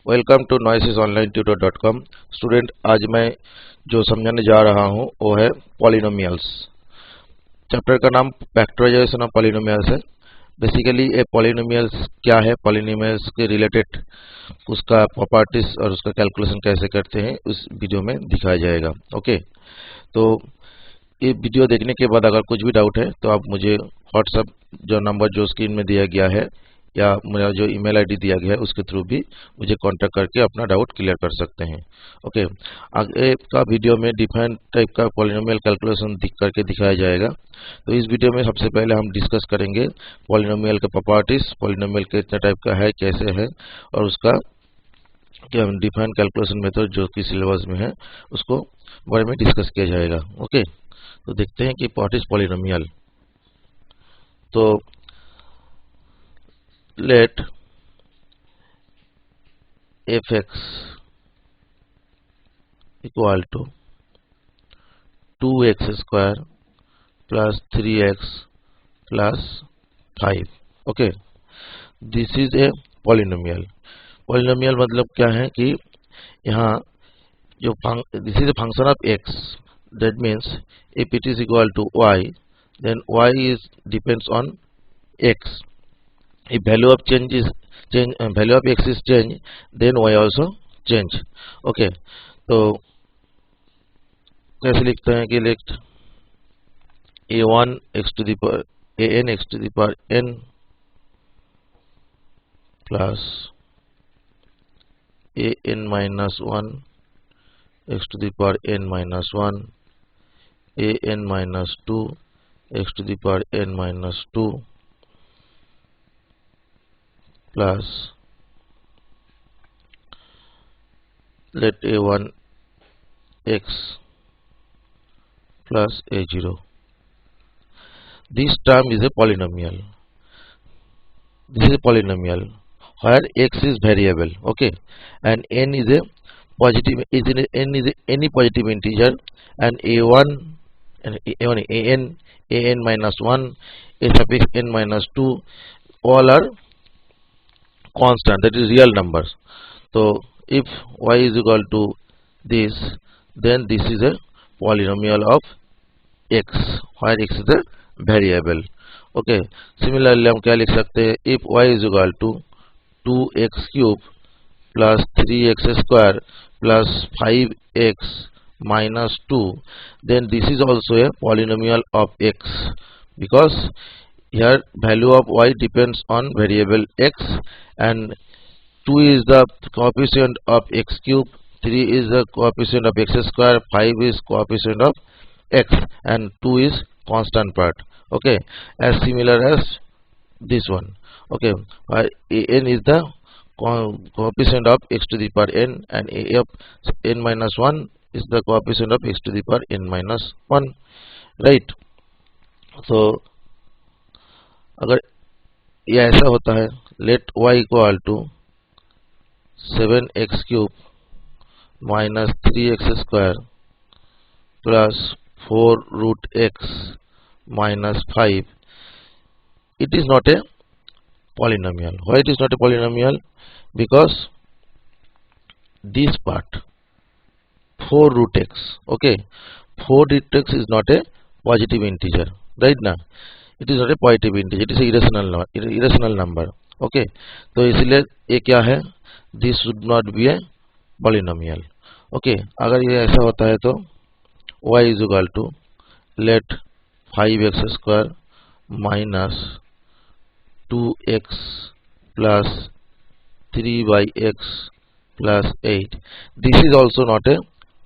Welcome to noisyesonlinetutor.com। Student, आज मैं जो समझाने जा रहा हूँ वो है पॉलिनोमियल्स। चैप्टर का नाम फैक्टराइजेशन ऑफ पॉलिनोमियल्स है। बेसिकली ये पॉलिनोमियल्स क्या है, पॉलिनोमियल्स के रिलेटेड उसका प्रॉपर्टीज और उसका कैलकुलेशन कैसे करते हैं उस वीडियो में दिखाया जाएगा। ओके, तो ये वीडियो देखने के बाद अगर कुछ भी डाउट है तो आप मुझे व्हाट्सएप जो नंबर जो स्क्रीन में दिया गया है या मेरा जो ईमेल आईडी दिया गया है उसके थ्रू भी मुझे कांटेक्ट करके अपना डाउट क्लियर कर सकते हैं। ओके, आगे का वीडियो में डिफरेंट टाइप का पॉलिनोमियल कैलकुलेशन करके दिखाया जाएगा। तो इस वीडियो में सबसे पहले हम डिस्कस करेंगे पॉलिनोमियल का प्रॉपर्टीज, पॉलिनोमियल कितने टाइप का है, कैसे है, और उसका क्या डिफरेंट कैलकुलेशन मेथड जो कि सिलेबस में है उसको बारे में डिस्कस किया जाएगा। ओके, तो देखते हैं कि व्हाट इज पॉलिनोमियल। तो let fx equal to 2x square plus 3x plus 5। Okay, this is a polynomial. Polynomial मतलब क्या है कि यहाँ जो this is a function of x, that means if it is equal to y then y is depends on x। if value of value of x is change, then y also change। Okay, तो कैसे लिखते हैं कि late a1 x to the power an x to the power n plus an minus 1 x to the power n minus 1 an minus 2 x to the power n minus 2 plus let a1 x plus a0। this term is a polynomial। this is a polynomial where x is variable, okay, and n is a positive, n is any positive integer, and a1 and an minus 1 a suffix n minus 2 all are constant, that is real numbers। so if y is equal to this, then this is a polynomial of x where x is a variable। okay, similarly हम क्या लिख सकते हैं, if y is equal to 2x cube plus 3x square plus 5x minus 2, then this is also a polynomial of x because here value of y depends on variable x, and 2 is the coefficient of x cube, 3 is the coefficient of x square, 5 is coefficient of x, and 2 is constant part। okay, as similar as this one। okay, an is the coefficient of x to the power n, and a of n minus 1 is the coefficient of x to the power n minus 1, right। so अगर ये ऐसा होता है, let y equal to 7x cube minus 3x square plus 4 root x minus 5, it is not a polynomial। why it is not a polynomial? because this part 4 root x, okay, 4 root x is not a positive integer, right now it is not a positive integer, it is a irrational number। okay, तो इसलिए ये क्या है, this should not be a polynomial। okay, अगर ये ऐसा होता है तो y is equal to let 5x square minus 2x plus 3x plus 8, this is also not a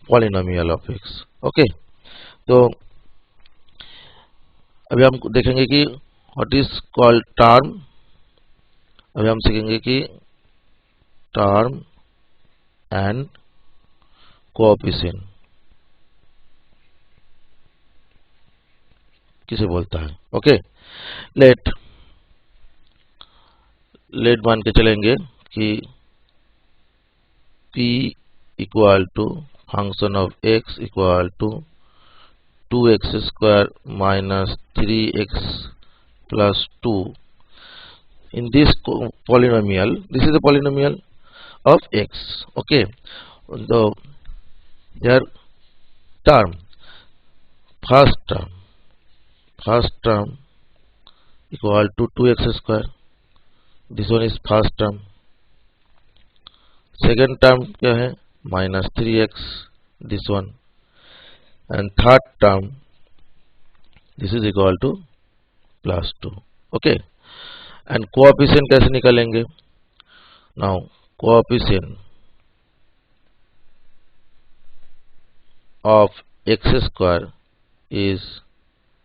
polynomial of x। okay, तो अभी हम देखेंगे कि व्हाट इज कॉल्ड टर्म। अभी हम सीखेंगे कि टर्म एंड कोएफिशिएंट किसे बोलता है। ओके, लेट मान के चलेंगे कि p equal to function of x equal to 2x square minus 3x plus 2। in this polynomial, this is a polynomial of x. Okay, the their term, first term equal to 2x square. This one is first term. Second term क्या है, minus 3x, this one, and third term this is equal to plus 2. Okay, and coefficient कैसे निकालेंगे? Now coefficient of x square is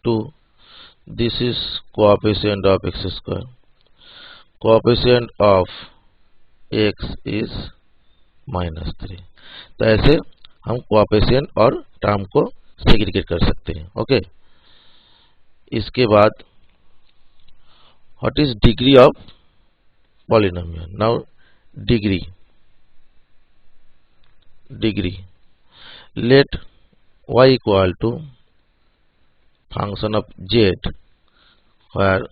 2. This is coefficient of x square. Coefficient of x is -3. तो ऐसे हम coefficient और term को segregate कर सकते हैं. ओके, इसके बाद what is degree of polynomial? Now degree let y equal to function of z where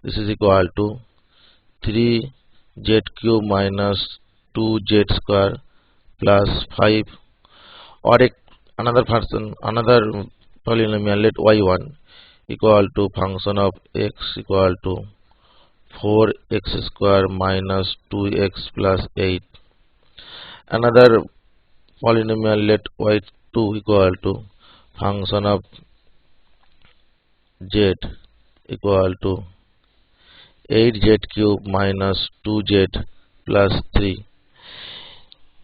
this is equal to 3z cube minus 2z square plus 5, or another polynomial, let y1 equal to function of x equal to 4x square minus 2x plus 8. Another polynomial, let y2 equal to function of z equal to 8z cube minus 2z plus 3.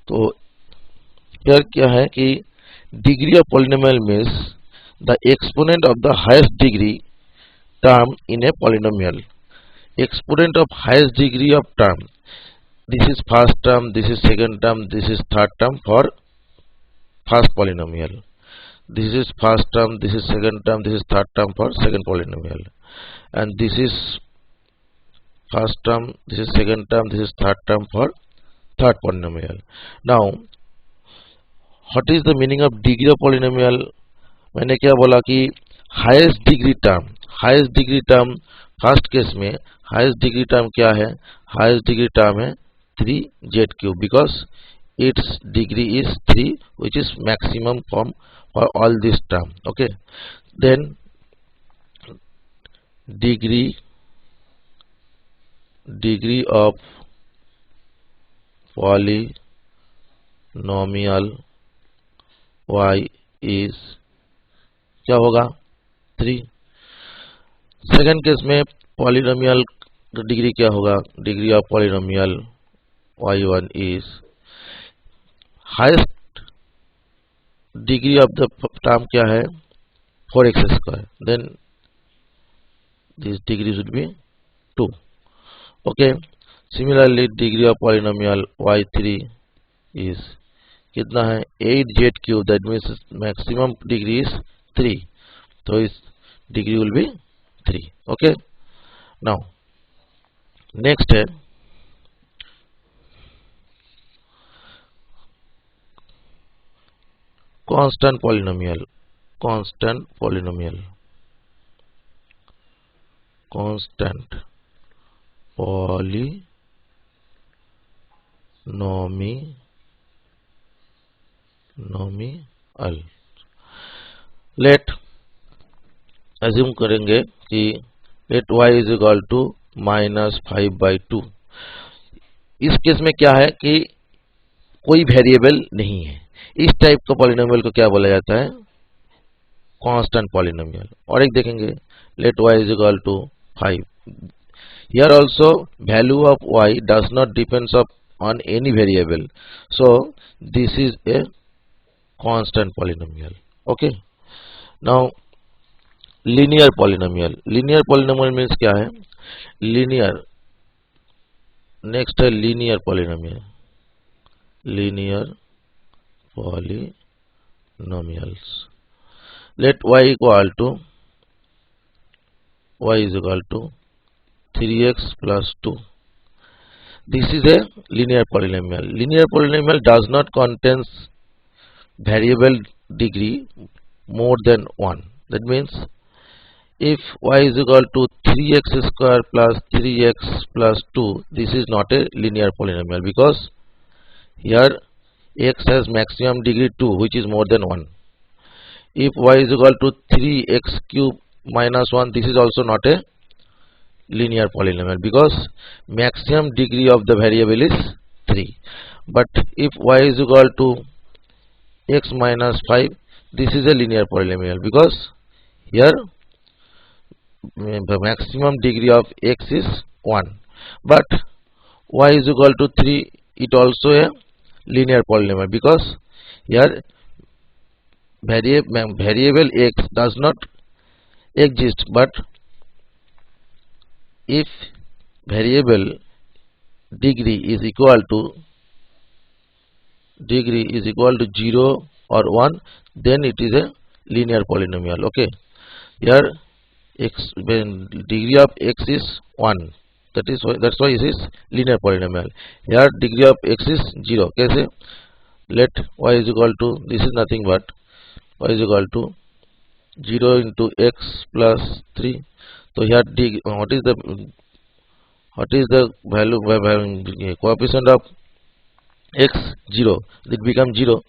तो फिर क्या है कि degree of polynomial means the exponent of the highest degree term in a polynomial. Exponent of highest degree of term, this is first term, this is second term, this is third term for first polynomial. This is first term, this is second term, this is third term for second polynomial, and this is first term, this is second term, this is third term for third polynomial. Now what is the meaning of degree of polynomial? मैंने क्या बोला कि highest degree term first case में highest degree term क्या है? Highest degree term है 3z cube because its degree is 3, which is maximum form for all this term. Okay, then degree of polynomial y is क्या होगा? 3. Second case में polynomial degree क्या होगा? Degree of polynomial y1 is highest degree of the term क्या है? 4x square. Then this degree should be 2. Okay. Similarly, degree of polynomial y3 is कितना है? 8z cube. That means maximum degree is 3. So its degree will be 3. Okay. Now next है constant polynomial. Constant polynomial let assume करेंगे कि let y is equal to -5/2. इस case में क्या है कि कोई वेरिएबल नहीं है. इस टाइप का पॉलिनोमियल को क्या बोला जाता है? Constant polynomial. और एक देखेंगे let y is equal to 5. Here also value of y does not depends on any variable, so this is a constant polynomial. Okay. Now linear polynomial means क्या है? लीनियर. नेक्स्ट है linear polynomial. polynomials. Let y is equal to 3x plus 2. This is a linear polynomial. Linear polynomial does not contain variable degree more than 1. That means if y is equal to 3x square plus 3x plus 2, this is not a linear polynomial because Here x has maximum degree 2, which is more than 1. If y is equal to 3x cube minus 1, this is also not a linear polynomial because maximum degree of the variable is 3. But if y is equal to x minus 5, this is a linear polynomial because here the maximum degree of x is 1. But y is equal to 3, it also a linear polynomial because here variable x does not exist, but if variable degree is equal to 0 or 1, then it is a linear polynomial. Okay, here x, when degree of x is 1, that's why it is linear polynomial. Here degree of x is 0. Okay, let y is equal to, this is nothing but y is equal to 0 into x plus 3. So here what is the value coefficient of x? 0. It becomes 0.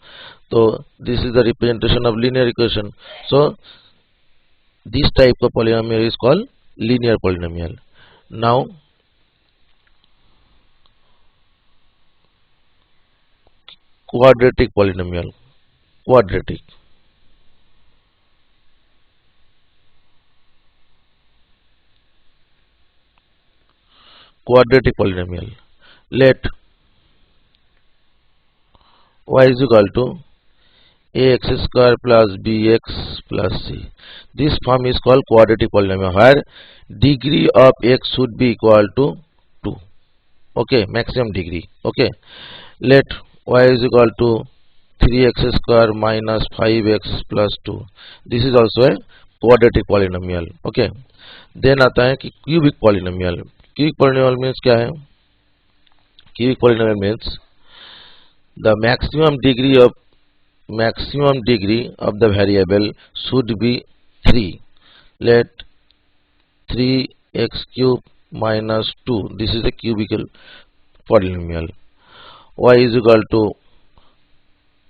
So this is the representation of linear equation. So this type of polynomial is called linear polynomial. Now quadratic polynomial. Quadratic polynomial. Let y is equal to ax square plus bx plus c. This form is called quadratic polynomial, where degree of x should be equal to 2. Okay, maximum degree. Okay, let y is equal to 3x square minus 5x plus 2. This is also a quadratic polynomial. Okay, then आता है कि cubic polynomial. Cubic polynomial means क्या है? Cubic polynomial means the maximum degree of the variable should be 3. Let 3x cube minus 2. This is a cubical polynomial. Y is equal to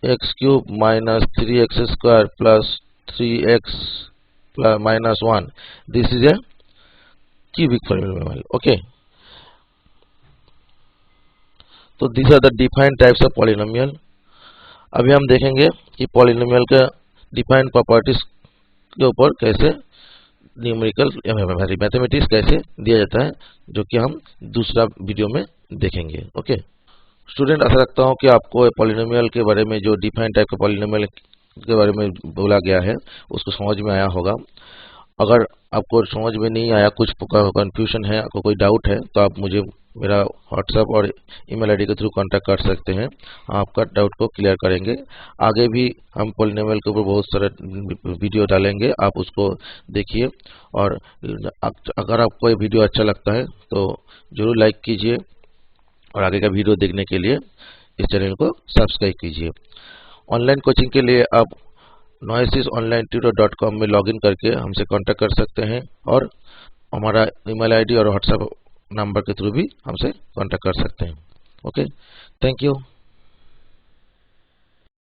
x cube minus 3x square plus 3x plus minus 1. This is a cubic polynomial. Okay. तो these are the defined types of polynomial. अभी हम देखेंगे कि polynomial का defined properties के ऊपर कैसे numerical mathematics कैसे दिया जाता है, जो कि हम दूसरा वीडियो में देखेंगे. ओके स्टूडेंट, आशा रखता हूँ कि आपको पॉलिनोमियल के बारे में, जो डिफाइंड टाइप का पॉलिनोमियल के बारे में बोला गया है, उसको समझ में आया होगा. अगर आपको समझ में नहीं आया, कुछ कंफ्यूजन है, आपको कोई डाउट है, तो आप मुझे मेरा व्हाट्सएप और ईमेल आईडी के थ्रू कांटेक्ट कर सकते हैं. हम आपका डाउट को क्लियर करेंगे. आगे भी हम पॉलिनोमियल के ऊपर बहुत सारे वीडियो डालेंगे, आप उसको देखिए. और अगर आपको ये वीडियो अच्छा लगता है तो जरूर लाइक कीजिए, और आगे का वीडियो देखने के लिए इस चैनल को सब्सक्राइब कीजिए. ऑनलाइन कोचिंग के लिए आप noesisonlinetutor.com में लॉगिन करके हमसे कांटेक्ट कर सकते हैं, और हमारा ईमेल आईडी और व्हाट्सएप नंबर के थ्रू भी हमसे कांटेक्ट कर सकते हैं. Okay, thank you.